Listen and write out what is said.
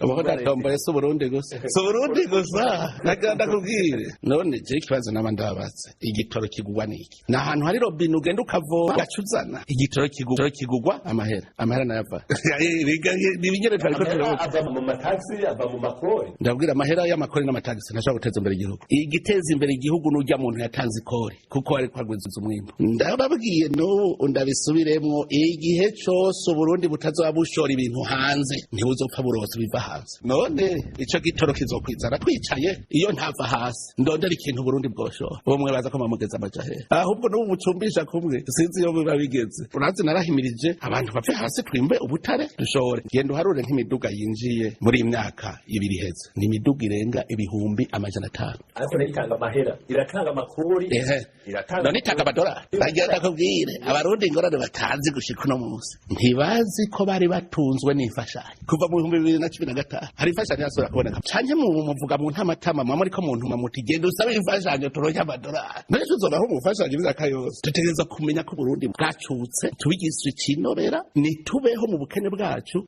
Abakora tomboye so Burundi gusa. So Burundi gusa. Naganda kubwire. None je kibazo nabandabatse. Igitoro kigugwa niki? Na hantu hari robine ugenda ukavoma gacuzana. Igitoro kigugwa amahera. Amahera nayava. Nibinyere tariko ava mu mataxi ava mu makori. Ndabwira amahera y'amakori n'amataxi ntashobora guteza imbere igihugu. Igiteza imbere igihugu n'ujya muntu yatanze ikori kuko ari kwagwiza umwimbo. Ndababwiye no ndabisubiremwo igihe cyose Burundi butazabushora ibintu hanze ntibuzopfa burose biva hanze. None ico gitoro kizokwizana twicaye iyo ntava hasi ndondera ikintu Burundi bwoshora. Bomwe baza ko mamugeza amajahe. Ahubwo no mucumbisha kumwe sinzi iyo biba bigeze. Urazi narahimirije abantu bapfe hasi twimbe ubutare dushore. Genda uharure nk'imiduga yinjiye muri imyaka ibiri heze. Ni imiduga irenga 500. Ariko n'itanga amahera iratanga amakuru iratanga none itanga amadolari. Bagenda kubwire abarundi ingorane batazi gushika no munsi. Ntibazi ko bari batunzwe n'imfashanyo kuva mu 2015 hari imfashanyo yasura kuboneka canje mu muvuga mu ntamatama mama ariko muntu mamuti genda usabe imfashanyo turonke amadolari none tuzobaho mu mfashanyo bizaka yose tutegereza kumenya ko Burundi bwacutse tubigiswe ikinorera nitubeho mu bukene bwacu